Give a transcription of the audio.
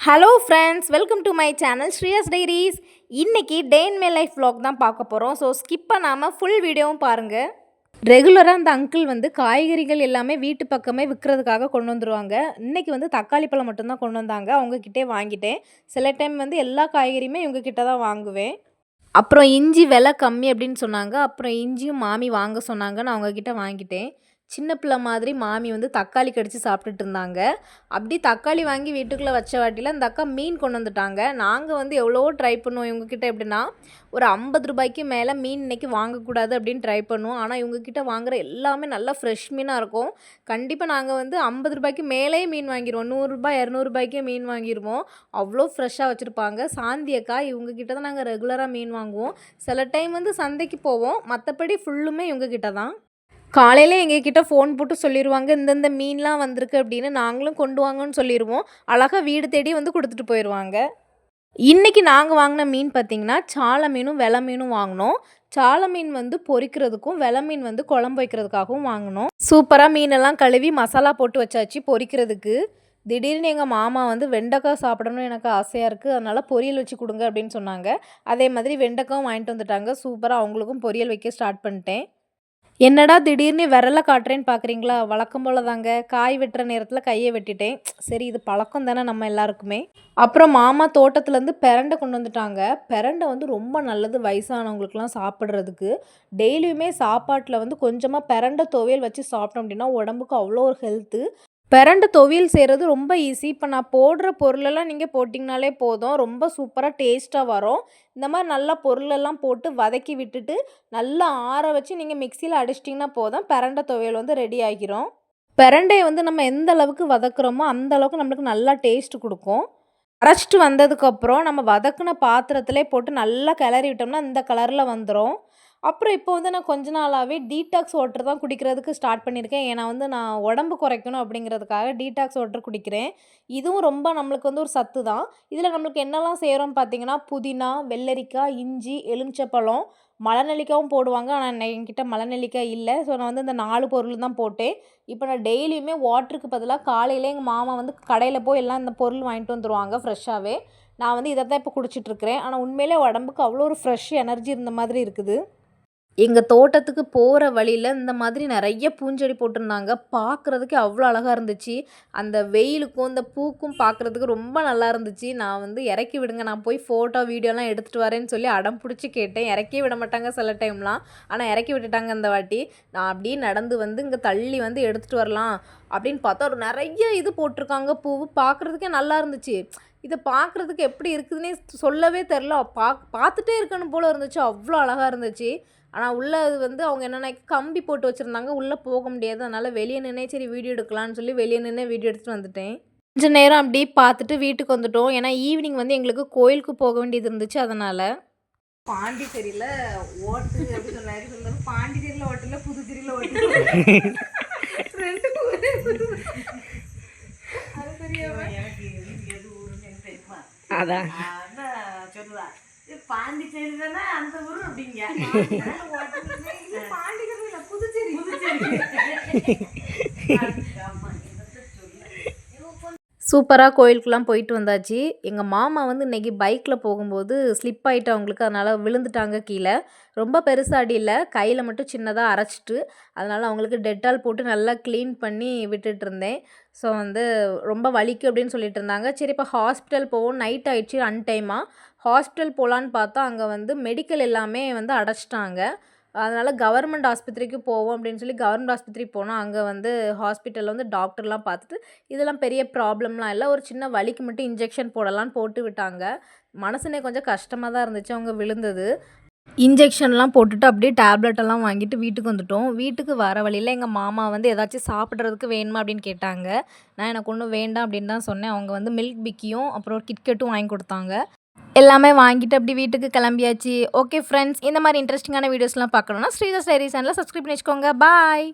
Hello friends, welcome to my channel Shreeya's diaries. இன்றைக்கி day in my life vlog தான் பார்க்க போகிறோம். ஸோ ஸ்கிப் பண்ணாமல் ஃபுல் வீடியோவும் பாருங்கள். ரெகுலராக அந்த அங்கிள் வந்து காய்கறிகள் எல்லாமே வீட்டு பக்கமே விற்கிறதுக்காக கொண்டு வந்துடுவாங்க. இன்றைக்கி வந்து தக்காளி பழம் மட்டும்தான் கொண்டு வந்தாங்க. அவங்கக்கிட்டே வாங்கிட்டேன். சில டைம் வந்து எல்லா காய்கறியுமே இவங்கக்கிட்ட தான் வாங்குவேன். அப்புறம் இஞ்சி விலை கம்மி அப்படின்னு சொன்னாங்க. அப்புறம் இஞ்சியும் மாமி வாங்க சொன்னாங்க. நான் அவங்கக்கிட்ட வாங்கிட்டேன். சின்ன பிள்ளை மாதிரி மாமி வந்து தக்காளி கடிச்சு சாப்பிட்டுட்டு இருந்தாங்க. அப்படி தக்காளி வாங்கி வீட்டுக்குள்ளே வச்ச வாட்டியில் அந்த அக்கா மீன் கொண்டு வந்துட்டாங்க. நாங்கள் வந்து எவ்வளவோ ட்ரை பண்ணுவோம் இவங்கக்கிட்ட. எப்படின்னா ஒரு 50 ரூபாய்க்கு மேலே மீன் இன்றைக்கி வாங்கக்கூடாது அப்படின்னு ட்ரை பண்ணுவோம். ஆனால் இவங்கக்கிட்ட வாங்குகிற எல்லாமே நல்லா ஃப்ரெஷ் மீனாக இருக்கும். கண்டிப்பாக நாங்கள் வந்து 50 ரூபாய்க்கு மேலேயே மீன் வாங்கிடுவோம். 100 ரூபாய் 200 ரூபாய்க்கே மீன் வாங்கிடுவோம். அவ்வளோ ஃப்ரெஷ்ஷாக வச்சுருப்பாங்க. சாந்தி அக்கா இவங்கக்கிட்ட தான் நாங்கள் ரெகுலராக மீன் வாங்குவோம். சில டைம் வந்து சந்தைக்கு போவோம். மற்றபடி ஃபுல்லுமே இவங்கக்கிட்ட தான். காலையில் எங்ககிட்ட ஃபோன் போட்டு சொல்லிடுவாங்க, இந்தந்த மீன்லாம் வந்திருக்கு அப்படின்னு. நாங்களும் கொண்டு வாங்கன்னு சொல்லிடுவோம். அழகாக வீடு தேடி வந்து கொடுத்துட்டு போயிடுவாங்க. இன்றைக்கி நாங்கள் வாங்கின மீன் பார்த்திங்கன்னா சால மீனும் வெலை மீனும் வாங்கினோம். சால மீன் வந்து பொரிக்கிறதுக்கும் வெலை மீன் வந்து குழம்பு வைக்கிறதுக்காகவும் வாங்கினோம். சூப்பராக மீனெல்லாம் கழுவி மசாலா போட்டு வச்சாச்சு பொரிக்கிறதுக்கு. திடீர்னு எங்கள் மாமா வந்து வெண்டைக்காய் சாப்பிடணும்னு எனக்கு ஆசையாக இருக்குது, அதனால் பொரியல் வச்சு கொடுங்க அப்படின்னு சொன்னாங்க. அதே மாதிரி வெண்டைக்காயும் வாங்கிட்டு வந்துட்டாங்க. சூப்பராக அவங்களுக்கும் பொரியல் வைக்க ஸ்டார்ட் பண்ணிட்டேன். என்னடா திடீர்னு விரல காட்டுறேன்னு பார்க்குறீங்களா? வழக்கம் போல் தாங்க. காய் வெட்டுற நேரத்தில் கையை வெட்டிட்டேன். சரி, இது பழக்கம் தானே நம்ம எல்லாருக்குமே. அப்புறம் மாமா தோட்டத்துலேருந்து பெரண்டை கொண்டு வந்துட்டாங்க. பெரண்டை வந்து ரொம்ப நல்லது வயசானவங்களுக்குலாம் சாப்பிட்றதுக்கு. டெய்லியுமே சாப்பாட்டில் வந்து கொஞ்சமாக பெரண்டை துவையல் வச்சு சாப்பிட்டோம் அப்படின்னா உடம்புக்கு அவ்வளோ ஒரு ஹெல்த்து. பெரண்டை துவையல் செய்கிறது ரொம்ப ஈஸி. இப்போ நான் போடுற பொருளெல்லாம் நீங்கள் போட்டிங்கனாலே போதும், ரொம்ப சூப்பராக டேஸ்ட்டாக வரும். இந்த மாதிரி நல்லா பொருளெல்லாம் போட்டு வதக்கி விட்டுட்டு நல்லா ஆற வச்சு நீங்கள் மிக்சியில் அடிச்சிட்டிங்கன்னா போதும், பெரண்டை துவையல் வந்து ரெடி ஆகிரும். பெரண்டையை வந்து நம்ம எந்த அளவுக்கு வதக்குறோமோ அந்த அளவுக்கு நம்மளுக்கு நல்லா டேஸ்ட் கொடுக்கும். அரைச்சிட்டு வந்ததுக்கப்புறம் நம்ம வதக்குன பாத்திரத்திலே போட்டு நல்லா கிளறி விட்டோம்னா இந்த கலரில் வந்துடும். அப்புறம் இப்போ வந்து நான் கொஞ்ச நாளாகவே டீடாக்ஸ் வாட்டர் தான் குடிக்கிறதுக்கு ஸ்டார்ட் பண்ணியிருக்கேன். ஏன்னா வந்து நான் உடம்பு குறைக்கணும் அப்படிங்கிறதுக்காக டீடாக்ஸ் வாட்டர் குடிக்கிறேன். இதுவும் ரொம்ப நம்மளுக்கு வந்து ஒரு சத்து தான். இதில் நம்மளுக்கு என்னெல்லாம் செய்கிறோம்னு பார்த்தீங்கன்னா புதினா, வெள்ளரிக்காய், இஞ்சி, எலுமிச்சப்பழம், மலைநெல்லிக்காயும் போடுவாங்க. ஆனால் என்கிட்ட மலைநெல்லிக்காய் இல்லை. ஸோ நான் வந்து இந்த 4 பொருள் தான் போட்டேன். இப்போ நான் டெய்லியுமே வாட்டருக்கு பதிலாக காலையில் எங்கள் மாமா வந்து கடையில் போய் எல்லாம் இந்த பொருள் வாங்கிட்டு வந்துடுவாங்க ஃப்ரெஷ்ஷாகவே. நான் வந்து இதை தான் இப்போ குடிச்சிட்ருக்கிறேன். ஆனால் உண்மையிலே உடம்புக்கு அவ்வளோ ஒரு ஃப்ரெஷ் எனர்ஜி இருந்த மாதிரி இருக்குது. எங்கள் தோட்டத்துக்கு போகிற வழியில் இந்த மாதிரி நிறைய பூஞ்செடி போட்டிருந்தாங்க. பார்க்குறதுக்கே அவ்வளோ அழகாக இருந்துச்சு. அந்த வெயிலுக்கும் இந்த பூக்கும் பார்க்குறதுக்கு ரொம்ப நல்லா இருந்துச்சு. நான் வந்து இறக்கி விடுங்க, நான் போய் ஃபோட்டோ வீடியோலாம் எடுத்துகிட்டு வரேன்னு சொல்லி அடம் பிடிச்சி கேட்டேன். இறக்கி விட மாட்டாங்க சில டைம்லாம். ஆனால் இறக்கி விட்டுட்டாங்க இந்த வாட்டி. நான் அப்படியே நடந்து வந்து இங்கே தள்ளி வந்து எடுத்துகிட்டு வரலாம் அப்படின்னு பார்த்தா ஒரு நிறைய இது போட்டிருக்காங்க. பூ பார்க்குறதுக்கே நல்லா இருந்துச்சு. இதை பார்க்குறதுக்கு எப்படி இருக்குதுன்னே சொல்லவே தெரில. பார்த்துட்டே இருக்கணும் போல் இருந்துச்சு. அவ்வளோ அழகாக இருந்துச்சு. ஆனால் உள்ளே அது வந்து அவங்க என்னென்ன கம்பி போட்டு வச்சுருந்தாங்க, உள்ளே போக முடியாது. அதனால் வெளியே நின்னே சரி வீடியோ எடுக்கலான்னு சொல்லி வெளியே நின்று வீடியோ எடுத்துகிட்டு வந்துட்டேன். கொஞ்சம் நேரம் அப்படியே பார்த்துட்டு வீட்டுக்கு வந்துட்டோம். ஏன்னா ஈவினிங் வந்து எங்களுக்கு கோயிலுக்கு போக வேண்டியது இருந்துச்சு. அதனால் பாண்டிச்சேரியில் ஓட்டு அப்படி சொன்னாரு. பாண்டிச்சேரியில் ஓட்டல, புதுச்சேரியில் ஓட்டு அது தெரியாம அதான் சொல்லுவா, பாண்டிச்சேரி தானே அந்த ஊர் அப்படிங்க. பாண்டிச்சேரி புதுச்சேரி சூப்பராக கோயிலுக்குலாம் போயிட்டு வந்தாச்சு. எங்கள் மாமா வந்து இன்றைக்கி பைக்கில் போகும்போது ஸ்லிப் ஆகிட்டு அவங்களுக்கு, அதனால் விழுந்துட்டாங்க கீழே. ரொம்ப பெருசாக அடி இல்லை, கையில் மட்டும் சின்னதாக அரைச்சிட்டு, அதனால் அவங்களுக்கு டெட்டால் போட்டு நல்லா க்ளீன் பண்ணி விட்டுட்டு இருந்தேன். ஸோ வந்து ரொம்ப வலிக்கு அப்படின்னு சொல்லிட்டு இருந்தாங்க. சரி இப்போ ஹாஸ்பிட்டல் போவோம், நைட் ஆகிடுச்சு அன்டைமாக. ஹாஸ்பிட்டல் போகலான்னு பார்த்தா அங்கே வந்து மெடிக்கல் எல்லாமே வந்து அடைச்சிட்டாங்க. அதனால் கவர்மெண்ட் ஆஸ்பத்திரிக்கு போவோம் அப்படின்னு சொல்லி கவர்மெண்ட் ஆஸ்பத்திரி போனோம். அங்கே வந்து ஹாஸ்பிட்டலில் வந்து டாக்டர்லாம் பார்த்துட்டு இதெல்லாம் பெரிய ப்ராப்ளம்லாம் இல்லை, ஒரு சின்ன வலிக்கு மட்டும் இன்ஜெக்ஷன் போடலான்னு போட்டு விட்டாங்க. மனசுனே கொஞ்சம் கஷ்டமாக தான் இருந்துச்சு அவங்க விழுந்தது. இன்ஜெக்ஷன்லாம் போட்டுட்டு அப்படியே டேப்லெட்டெல்லாம் வாங்கிட்டு வீட்டுக்கு வந்துட்டோம். வீட்டுக்கு வர வழியில் எங்கள் மாமா வந்து ஏதாச்சும் சாப்பிட்றதுக்கு வேணுமா அப்படின்னு கேட்டாங்க. நான் எனக்கு ஒன்றும் வேண்டாம் அப்படின்னு தான் சொன்னேன். அவங்க வந்து மில்க் பிக்கியும் அப்புறம் கிட்கெட்டும் வாங்கி கொடுத்தாங்க. எல்லாமே வாங்கிட்டு அப்படி வீட்டுக்கு கிளம்பியாச்சு. ஓகே ஃப்ரெண்ட்ஸ், இந்த மாதிரி இன்ட்ரெஸ்டிங்கான வீடியோஸ்லாம் பார்க்கணுன்னா ஸ்ரீஜாஸ் டைரி சேனலை சப்ஸ்கிரைப் பண்ணி வச்சுக்கோங்க. பாய்.